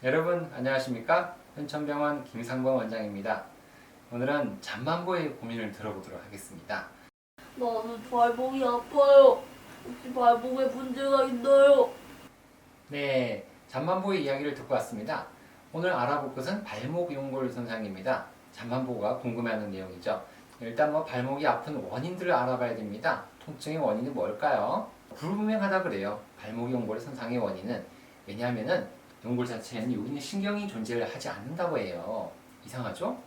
여러분 안녕하십니까? 현천병원 김상범 원장입니다. 오늘은 잠만보의 고민을 들어보도록 하겠습니다. 나는 발목이 아파요. 혹시 발목에 문제가 있나요? 네, 잠만보의 이야기를 듣고 왔습니다. 오늘 알아볼 것은 발목 연골 손상입니다. 잠만보가 궁금해하는 내용이죠. 일단 발목이 아픈 원인들을 알아봐야 됩니다. 통증의 원인은 뭘까요? 불분명하다 그래요. 발목 연골 손상의 원인은. 왜냐하면은 연골 자체에는 여기는 신경이 존재를 하지 않는다고 해요. 이상하죠?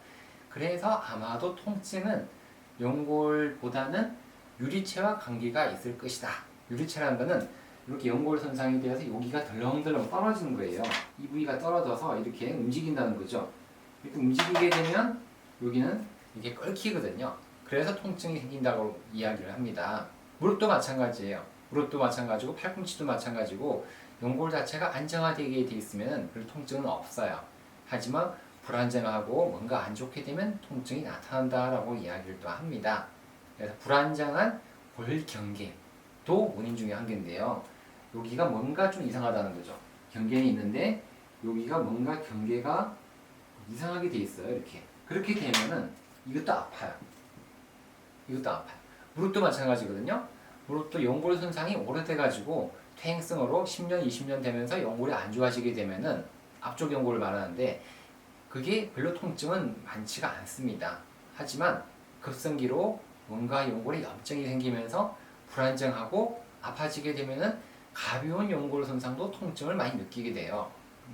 그래서 아마도 통증은 연골보다는 유리체와 관계가 있을 것이다. 유리체라는 것은 이렇게 연골 손상이 되어서 여기가 덜렁덜렁 떨어지는 거예요. 이 부위가 떨어져서 이렇게 움직인다는 거죠. 이렇게 움직이게 되면 여기는 이게 끓기거든요. 그래서 통증이 생긴다고 이야기를 합니다. 무릎도 마찬가지예요. 무릎도 마찬가지고 팔꿈치도 마찬가지고 연골 자체가 안정화되게 돼 있으면 별 통증은 없어요. 하지만 불안정하고 뭔가 안 좋게 되면 통증이 나타난다라고 이야기를 또 합니다. 그래서 불안정한 골경계도 원인 중에 한 개인데요. 여기가 뭔가 좀 이상하다는 거죠. 경계는 있는데 여기가 뭔가 경계가 이상하게 돼 있어요. 이렇게. 그렇게 되면은 이것도 아파요. 이것도 아파요. 무릎도 마찬가지거든요. 무릎도 연골 손상이 오래돼가지고 퇴행성으로 10년, 20년 되면서 연골이 안 좋아지게 되면은 앞쪽 연골을 말하는데 그게 별로 통증은 많지가 않습니다. 하지만 급성기로 뭔가 연골에 염증이 생기면서 불안정하고 아파지게 되면은 가벼운 연골 손상도 통증을 많이 느끼게 돼요.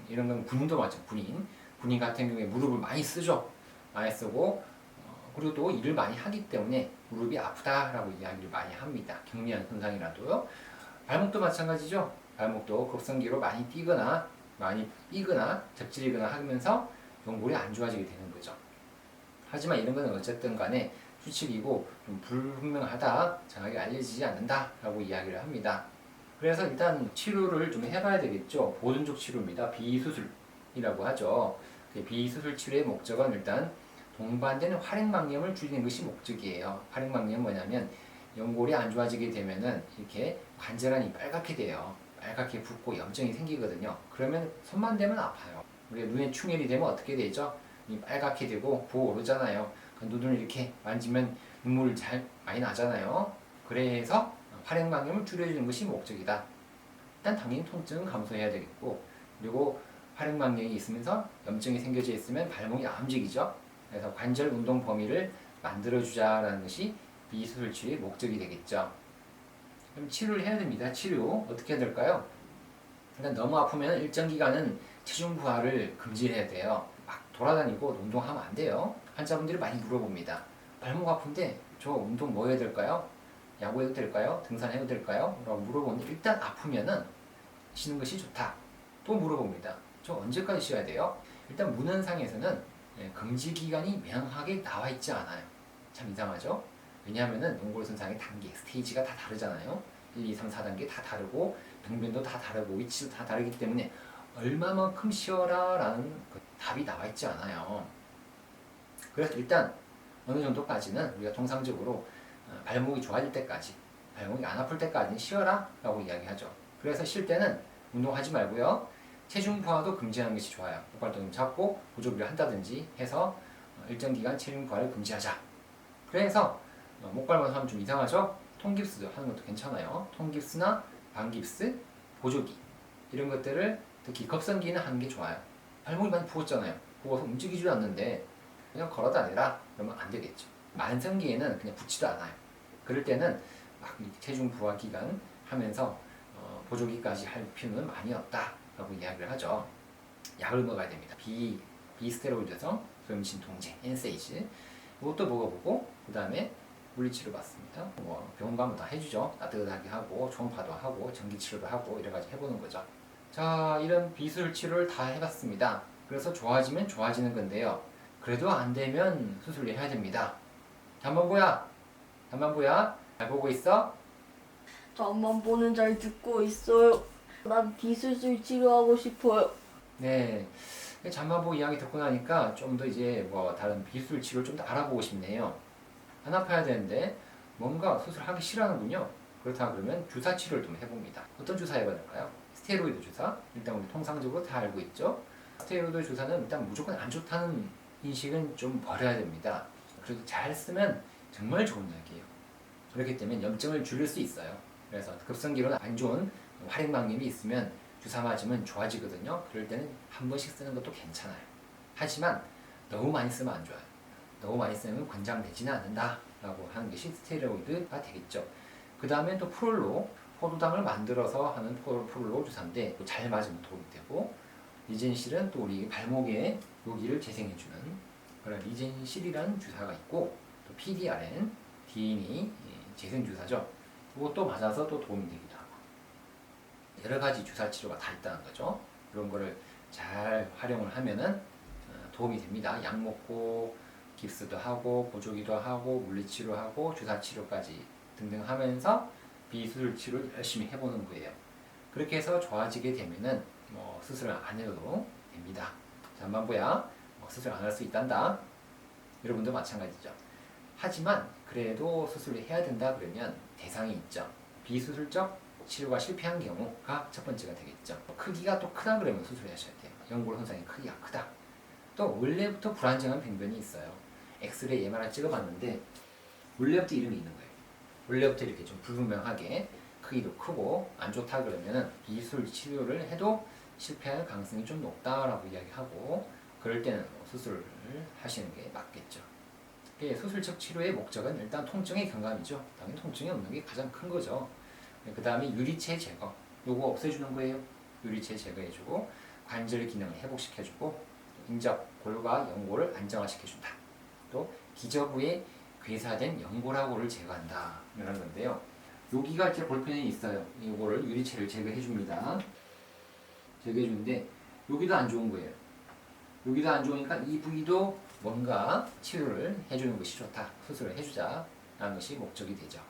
이런 건 군인도 마찬가지. 군인 같은 경우에 무릎을 많이 쓰죠. 많이 쓰고 그리고 또 일을 많이 하기 때문에 무릎이 아프다라고 이야기를 많이 합니다. 경미한 손상이라도요. 발목도 마찬가지죠. 발목도 급성기로 많이 뛰거나 많이 삐거나 접질리거나 하면서 연골이 안 좋아지게 되는 거죠. 하지만 이런 것은 어쨌든 간에 추측이고 좀 불분명하다, 정확하게 알려지지 않는다라고 이야기를 합니다. 그래서 일단 치료를 좀 해봐야 되겠죠. 보존적 치료입니다. 비수술이라고 하죠. 비수술 치료의 목적은 일단 동반되는 활액망염을 줄이는 것이 목적이에요. 활액망염은 뭐냐면 연골이 안 좋아지게 되면은 이렇게 관절안이 빨갛게 돼요. 빨갛게 붓고 염증이 생기거든요. 그러면 손만 대면 아파요. 우리가 눈에 충혈이 되면 어떻게 되죠? 이 빨갛게 되고 부어오르잖아요. 그 눈을 이렇게 만지면 눈물 잘 많이 나잖아요. 그래서 활액망염을 줄여주는 것이 목적이다. 일단 당연히 통증은 감소해야 되겠고, 그리고 활액망염이 있으면서 염증이 생겨져 있으면 발목이 안 움직이죠. 그래서 관절 운동 범위를 만들어주자라는 것이 비수술 치료의 목적이 되겠죠. 그럼 치료를 해야 됩니다. 치료 어떻게 해야 될까요? 일단 너무 아프면 일정 기간은 체중 부하를 금지해야 돼요. 막 돌아다니고 운동하면 안 돼요. 환자분들이 많이 물어봅니다. 발목 아픈데 저 운동 뭐 해야 될까요? 야구해도 될까요? 등산해도 될까요? 라고 물어보는데 일단 아프면은 쉬는 것이 좋다. 또 물어봅니다. 저 언제까지 쉬어야 돼요? 일단 문헌상에서는 금지 기간이 명확하게 나와 있지 않아요. 참 이상하죠? 왜냐하면은 연골 손상의 단계, 스테이지가 다 다르잖아요. 1, 2, 3, 4단계 다 다르고 병변도 다 다르고 위치도 다 다르기 때문에 얼마만큼 쉬어라 라는 그 답이 나와 있지 않아요. 그래서 일단 어느 정도까지는 우리가 통상적으로 발목이 좋아질 때까지, 발목이 안 아플 때까지는 쉬어라 라고 이야기하죠. 그래서 쉴 때는 운동하지 말고요. 체중 부하도 금지하는 것이 좋아요. 목발도 잡고 보조기를 한다든지 해서 일정 기간 체중 부하를 금지하자. 그래서 목발만 하면 좀 이상하죠? 통깁스 하는 것도 괜찮아요. 통깁스나 반깁스, 보조기 이런 것들을 특히 급성기는 하는 게 좋아요. 발목이 많이 부었잖아요. 부어서 움직이지도 않는데 그냥 걸어다니라 그러면 안 되겠죠. 만성기에는 그냥 붙지도 않아요. 그럴 때는 막 체중 부하 기간 하면서 보조기까지 할 필요는 많이 없다라고 이야기를 하죠. 약을 먹어야 됩니다. 비스테로이드성 소염진통제, 엔세이즈 이것도 먹어보고 그 다음에 물리치료 받습니다. 병원 가면 다 해주죠. 따뜻하게 하고 초음파도 하고 전기치료도 하고 이래가지고 해보는 거죠. 자, 이런 비수술 치료를 다 해봤습니다. 그래서 좋아지면 좋아지는 건데요. 그래도 안 되면 수술을 해야 됩니다. 잠만보야, 잘 보고 있어? 잠만보는 잘 듣고 있어요. 난 비수술 치료하고 싶어요. 네. 잠만보 이야기 듣고 나니까 좀 더 이제 다른 비수술 치료를 좀 더 알아보고 싶네요. 안 아파야 되는데 뭔가 수술하기 싫어하는군요. 그렇다 그러면 주사 치료를 좀 해봅니다. 어떤 주사 해봐야 될까요? 스테로이드 주사. 일단 우리 통상적으로 다 알고 있죠. 스테로이드 주사는 일단 무조건 안 좋다는 인식은 좀 버려야 됩니다. 그래도 잘 쓰면 정말 좋은 약이에요. 그렇기 때문에 염증을 줄일 수 있어요. 그래서 급성기로는 안 좋은 활액막염이 있으면 주사 맞으면 좋아지거든요. 그럴 때는 한 번씩 쓰는 것도 괜찮아요. 하지만 너무 많이 쓰면 안 좋아요. 너무 많이 쓰면 권장되지는 않는다 라고 하는 것이 스테로이드가 되겠죠. 그 다음에 또 프롤로, 포도당을 만들어서 하는 프롤로 주사인데 잘 맞으면 도움이 되고, 리젠실은 또 우리 발목에 여기를 재생해주는 그런 리젠실이라는 주사가 있고, 또 PDRN, DNA 재생 주사죠. 그것도 맞아서 또 도움이 되기도 하고, 여러 가지 주사 치료가 다 있다는 거죠. 이런 거를 잘 활용을 하면은 도움이 됩니다. 약 먹고 깁스도 하고 보조기도 하고 물리치료하고 주사치료까지 등등 하면서 비수술 치료를 열심히 해보는 거예요. 그렇게 해서 좋아지게 되면은 뭐 수술을 안 해도 됩니다. 잠만보야 수술 안 할 수 있단다. 여러분도 마찬가지죠. 하지만 그래도 수술을 해야 된다 그러면 대상이 있죠. 비수술적 치료가 실패한 경우가 첫 번째가 되겠죠. 크기가 또 크다 그러면 수술하셔야 돼요. 연골 손상의 크기가 크다. 또 원래부터 불안정한 병변이 있어요. 엑스레이, MRI 찍어봤는데 원래부터 이런 게 있는 거예요. 원래부터 이렇게 좀 불분명하게 크기도 크고 안 좋다 그러면 비술 치료를 해도 실패할 가능성이 좀 높다라고 이야기하고, 그럴 때는 수술을 하시는 게 맞겠죠. 수술적 치료의 목적은 일단 통증의 경감이죠. 당연히 통증이 없는 게 가장 큰 거죠. 그 다음에 유리체 제거, 요거 없애주는 거예요. 유리체 제거해주고 관절 기능을 회복시켜주고 인접, 골과 연골을 안정화시켜준다. 또 기저부에 괴사된 연골하고를 제거한다 이런 건데요. 여기가 이제 볼펜이 있어요. 이거를 유리체를 제거해줍니다. 제거해주는데 여기도 안 좋은 거예요. 여기도 안 좋으니까 이 부위도 뭔가 치료를 해주는 것이 좋다. 수술을 해주자 라는 것이 목적이 되죠.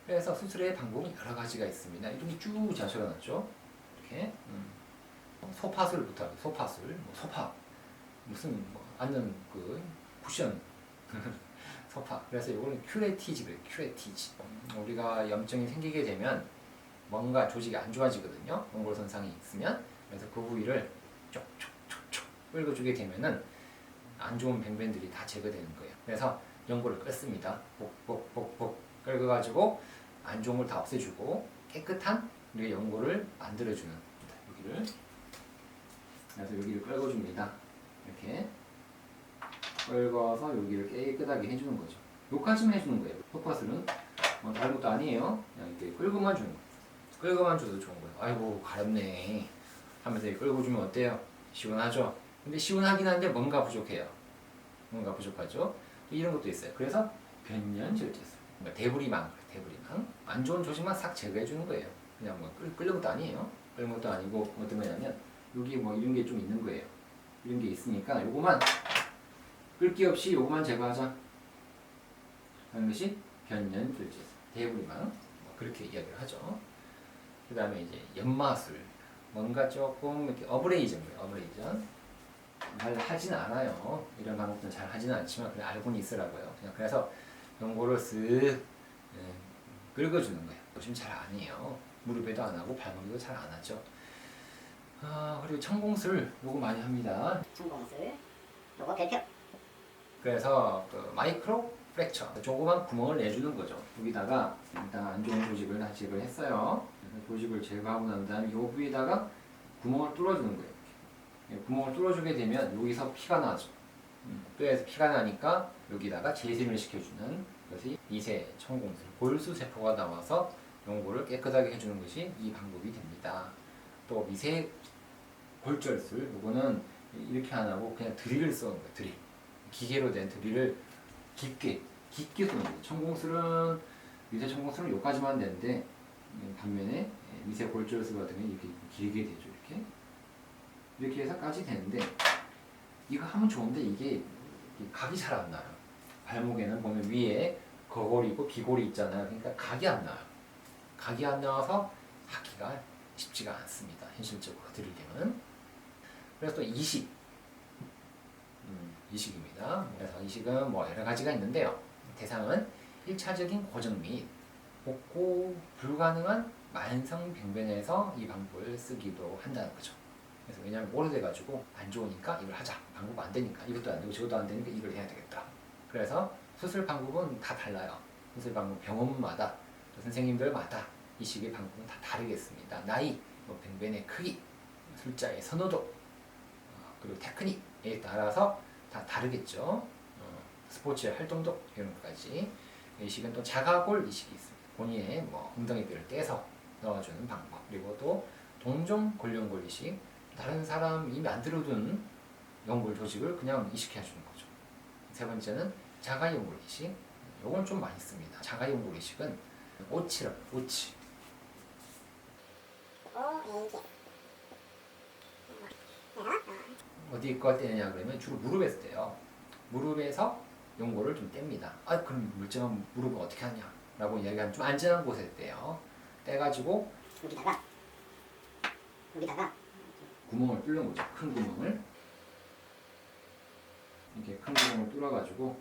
그래서 수술의 방법은 여러 가지가 있습니다. 이렇게 쭉 적어놨죠. 이렇게 소파술부터 소파술, 뭐 소파 무슨 뭐 앉는 그 쿠션 소파. 그래서 이거는 큐레티지 그래요. 큐레티지. 우리가 염증이 생기게 되면 뭔가 조직이 안 좋아지거든요. 연골 손상이 있으면. 그래서 그 부위를 쪽쪽쪽쪽 끌어주게 되면은 안 좋은 병변들이 다 제거되는 거예요. 그래서 연골을 끌습니다. 복복복복 끌어가지고 안 좋은 걸 다 없애주고 깨끗한 우리 연골을 만들어주는 여기를. 그래서 여기를 끌어줍니다. 이렇게 끌어서 여기를 깨끗하게 해주는 거죠. 요까지만 해주는 거예요. 소파술은 뭐 다른 것도 아니에요. 그냥 이렇게 끌고만 주는 거예요. 끌고만 줘도 좋은 거예요. 아이고 가렵네 하면서 끌고 주면 어때요? 시원하죠? 근데 시원하긴 한데 뭔가 부족해요. 뭔가 부족하죠? 이런 것도 있어요. 그래서 변연절제술, 대부리망, 대부리망. 안 좋은 조직만 싹 제거해 주는 거예요. 그냥 뭐 끓는 것도 아니에요. 끓는 것도 아니고 어떤 거냐면 여기 뭐 이런 게 좀 있는 거예요. 이런 게 있으니까 요거만 끓기 없이 요거만 제거하자 하는 것이 변연절제술, 대부리망. 뭐 그렇게 이야기를 하죠. 그 다음에 이제 연마술, 뭔가 조금 이렇게 어브레이전, 잘 하진 않아요. 이런 방법들은 잘 하지는 않지만 그냥 알고는 있으라고요. 그냥 그래서 연골을 쓱 긁어주는 거예요. 요즘 잘 안 해요. 무릎에도 안 하고 발목에도 잘 안 하죠. 그리고 천공술 요거 많이 합니다. 천공술 요거 대표. 그래서 그 마이크로 프랙처, 조그만 구멍을 내주는 거죠. 여기다가 일단 안 좋은 조직을 다 제거했어요. 그래서 조직을 제거하고 난 다음에 요 부위에다가 구멍을 뚫어주는 거예요. 이렇게. 구멍을 뚫어주게 되면 여기서 피가 나죠. 뼈에서 피가 나니까 여기다가 재생을 시켜주는 것이 미세 천공술. 골수세포가 나와서 연골을 깨끗하게 해주는 것이 이 방법이 됩니다. 또 미세 골절술, 이거는 이렇게 안 하고 그냥 드릴을 쓰는 거예요. 드릴. 기계로 된 드릴을 깊게 쓰는 거예요. 천공술은, 미세 천공술은 여기까지만 되는데 반면에 미세 골절술 같은 경우는 이렇게 길게 되죠. 이렇게 해서까지 되는데, 이거 하면 좋은데 이게 각이 잘 안 나요. 발목에는 보면 위에 거골이 있고 비골이 있잖아요. 그러니까 각이 안 나요. 각이 안 나와서 하기가 쉽지가 않습니다. 현실적으로 드리기는. 그래서 또 이식. 이식입니다. 그래서 이식은 뭐 여러 가지가 있는데요. 대상은 1차적인 고정 및 복구 불가능한 만성 병변에서 이 방법을 쓰기도 한다는 거죠. 그래서 왜냐하면 오래돼가지고 안 좋으니까 이걸 하자. 방법 안 되니까 이것도 안 되고 저것도 안 되니까 이걸 해야 되겠다. 그래서 수술 방법은 다 달라요. 수술 방법 병원마다 또 선생님들마다 이식의 방법은 다 다르겠습니다. 나이, 뭐 benben의 크기, 술자의 선호도, 그리고 테크닉에 따라서 다 다르겠죠. 스포츠의 활동도 이런 것까지. 이식은 또 자가골 이식이 있습니다. 본인의 뭐 엉덩이뼈를 떼서 넣어주는 방법. 그리고 또 동종 골룡골 이식. 다른 사람이 만들어둔 연골 조직을 그냥 이식해주는 거죠. 세 번째는 자가연골 이식. 요건 좀 많이 씁니다. 자가연골 이식은 오치라, 오치. 어디 거 떼느냐 그러면 주로 무릎에서 떼요. 무릎에서 연골을 좀 뗍니다. 아, 그럼 물쟁한 무릎을 어떻게 하냐? 라고 이야기하면 좀 안전한 곳에 떼요. 떼가지고 여기다가 구멍을 뚫는 거죠. 큰 구멍을. 이렇게 큰 구멍을 뚫어가지고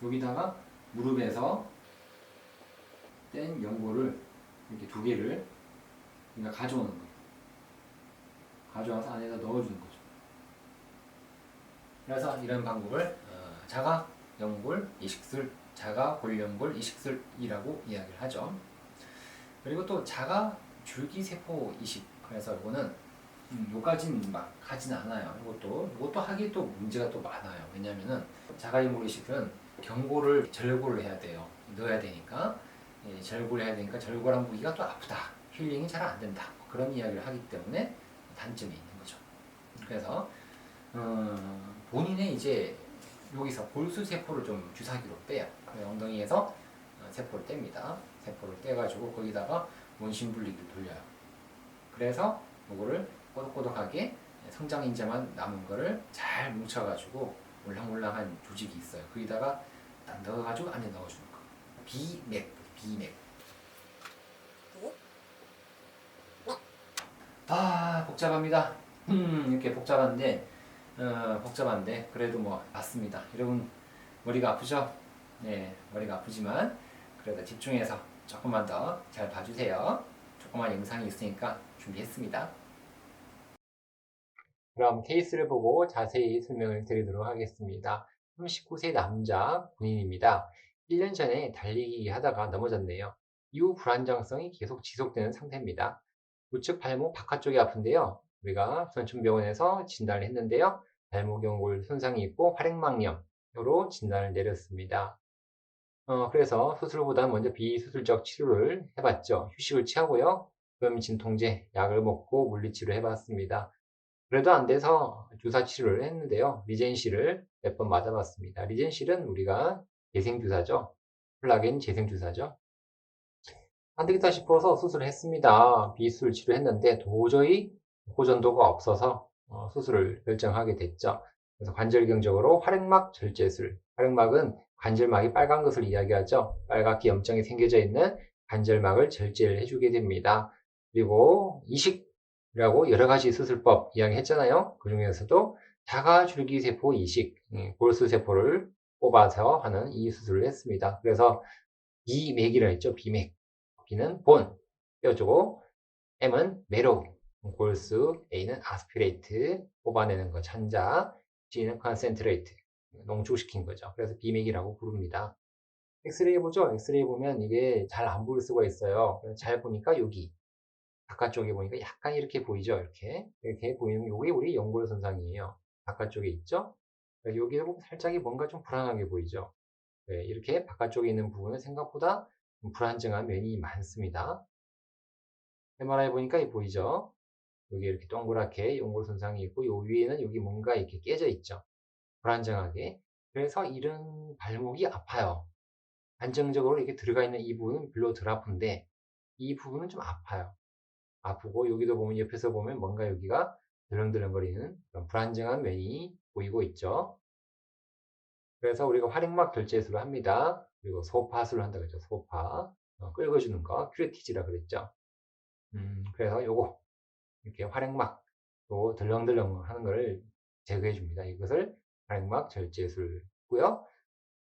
여기다가 무릎에서 뗀 연골을 이렇게 두 개를 그러니까 가져오는 거예요. 가져와서 안에다 넣어주는 거죠. 그래서 이런 방법을 자가 연골 이식술, 자가 골연골 이식술이라고 이야기를 하죠. 그리고 또 자가 줄기세포 이식. 그래서 이거는 요까지는 막 하진 않아요. 이것도 하기 또 문제가 또 많아요. 왜냐면은 자가연골 이식은 경골을 절골을 해야 돼요. 넣어야 되니까. 절골을 해야 되니까 절골한 부위가 또 아프다. 힐링이 잘 안 된다. 그런 이야기를 하기 때문에 단점이 있는 거죠. 그래서 본인의 이제 여기서 골수 세포를 좀 주사기로 빼요. 엉덩이에서 세포를 뗍니다. 세포를 떼가지고 거기다가 원심분리기를 돌려요. 그래서 이거를 꼬독꼬독하게 성장 인자만 남은 거를 잘 뭉쳐가지고 몰랑몰랑한 조직이 있어요. 거기다가 딱 넣어가지고 안에 넣어주는 거. 비맥. 아, 복잡합니다. 이렇게 복잡한데 그래도 뭐 맞습니다. 여러분 머리가 아프죠? 네, 머리가 아프지만 그래도 집중해서 조금만 더 잘 봐주세요. 조그만 영상이 있으니까 준비했습니다. 그럼 케이스를 보고 자세히 설명을 드리도록 하겠습니다. 39세 남자 군인입니다. 1년 전에 달리기 하다가 넘어졌네요. 이후 불안정성이 계속 지속되는 상태입니다. 우측 발목 바깥쪽이 아픈데요. 우리가 선천병원에서 진단을 했는데요. 발목 연골 손상이 있고 활액막염으로 진단을 내렸습니다. 그래서 수술보다는 먼저 비수술적 치료를 해봤죠. 휴식을 취하고요. 그럼 진통제 약을 먹고 물리치료 해봤습니다. 그래도 안 돼서 주사 치료를 했는데요. 리젠실을 몇 번 맞아봤습니다. 리젠실은 우리가 재생주사죠. 콜라겐 재생주사죠. 안 되겠다 싶어서 수술을 했습니다. 비수술 치료했는데 도저히 호전도가 없어서 수술을 결정하게 됐죠. 그래서 관절경적으로 활액막 절제술. 활액막은 관절막이 빨간 것을 이야기하죠. 빨갛게 염증이 생겨져 있는 관절막을 절제를 해주게 됩니다. 그리고 이식이라고 여러 가지 수술법 이야기했잖아요. 그 중에서도 자가줄기세포 이식, 골수세포를 뽑아서 하는 이 수술을 했습니다. 그래서 비맥이라 했죠. 비맥. B는 본, 뼈주고, M은 메로우, 골수, A는 아스피레이트, 뽑아내는 거, 찬자, G는 컨센트레이트, 농축시킨 거죠. 그래서 비맥이라고 부릅니다. 엑스레이 보죠? 엑스레이 보면 이게 잘 안 보일 수가 있어요. 잘 보니까 여기, 바깥쪽에 보니까 약간 이렇게 보이죠? 이렇게 보이는 이게 우리 연골 손상이에요. 바깥쪽에 있죠? 여기에 살짝이 뭔가 좀 불안하게 보이죠? 네, 이렇게 바깥쪽에 있는 부분은 생각보다 불안정한 면이 많습니다. MRI 보니까 이 보이죠? 여기 이렇게 동그랗게 연골 손상이 있고 요 위에는 여기 뭔가 이렇게 깨져 있죠. 불안정하게. 그래서 이런 발목이 아파요. 안정적으로 이렇게 들어가 있는 이 부분은 별로 덜 아픈데 이 부분은 좀 아파요. 아프고 여기도 보면 옆에서 보면 뭔가 여기가 덜렁덜렁거리는 그런 불안정한 면이 보이고 있죠. 그래서 우리가 활액막 결제술을 합니다. 그리고 소파술을 한다고 했죠. 소파. 긁어주는 거. 큐레티지라 그랬죠. 그래서 요거, 이렇게 활액막, 또 덜렁덜렁 하는 걸 제거해 줍니다. 이것을 활액막 절제술고요.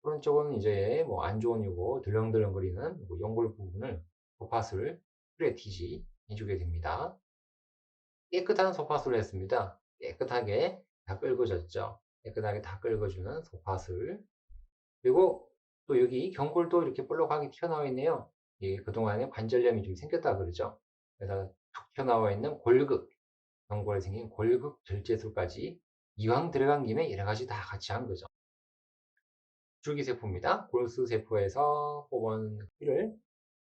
오른쪽은 이제 뭐 안 좋은 요거, 덜렁덜렁거리는 연골 부분을 소파술, 큐레티지 해주게 됩니다. 깨끗한 소파술을 했습니다. 깨끗하게 다 긁어줬죠. 깨끗하게 다 긁어주는 소파술. 그리고 또 여기 경골도 이렇게 볼록하게 튀어나와 있네요. 이 그동안에 관절염이 좀 생겼다 그러죠. 그래서 툭 튀어나와 있는 골극, 경골에 생긴 골극 절제술까지 이왕 들어간 김에 여러 가지 다 같이 한 거죠. 줄기세포입니다. 골수세포에서 뽑은 피를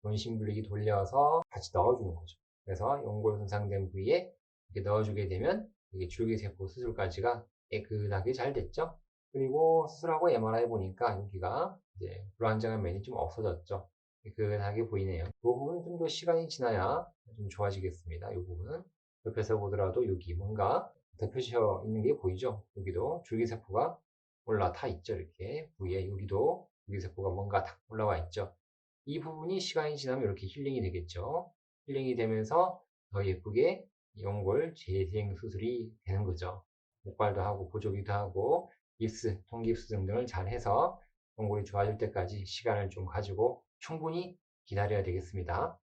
원심분리기 돌려서 같이 넣어주는 거죠. 그래서 연골 손상된 부위에 이렇게 넣어주게 되면 이게 줄기세포 수술까지가 깨끗하게 잘 됐죠. 그리고 수술하고 MRI 보니까 여기가 이제 불안정한 면이 좀 없어졌죠. 깨끗하게 보이네요. 이 부분은 좀 더 시간이 지나야 좀 좋아지겠습니다. 이 부분은 옆에서 보더라도 여기 뭔가 덮여져 있는 게 보이죠? 여기도 줄기세포가 올라타 있죠. 이렇게 부위에 여기도 줄기세포가 뭔가 탁 올라와 있죠. 이 부분이 시간이 지나면 이렇게 힐링이 되겠죠. 힐링이 되면서 더 예쁘게 연골 재생 수술이 되는 거죠. 목발도 하고 보조기도 하고 깁스, 통깁스 등등을 잘 해서 연골이 좋아질 때까지 시간을 좀 가지고 충분히 기다려야 되겠습니다.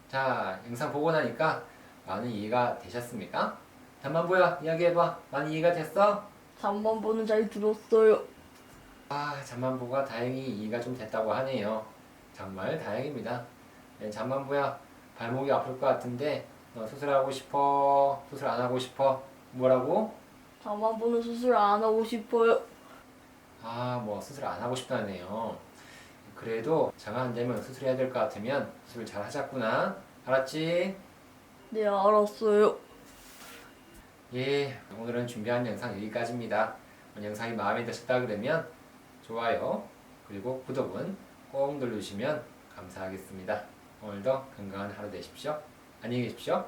자, 영상 보고 나니까 많은 이해가 되셨습니까? 잠만보야, 이야기해봐. 많이 이해가 됐어? 잠만보는 잘 들었어요. 아, 잠만보가 다행히 이해가 좀 됐다고 하네요. 정말 다행입니다. 네, 잠만보야, 발목이 아플 것 같은데 너 수술하고 싶어? 수술 안 하고 싶어? 뭐라고? 잠만보는 수술 안 하고 싶어요. 아, 뭐 수술 안 하고 싶다네요. 그래도 장가 안 되면 수술해야 될 것 같으면 수술 잘 하자꾸나. 알았지? 네, 알았어요. 예, 오늘은 준비한 영상 여기까지입니다. 영상이 마음에 드셨다 그러면 좋아요 그리고 구독은 꼭 누르시면 감사하겠습니다. 오늘도 건강한 하루 되십시오. 안녕히 계십시오.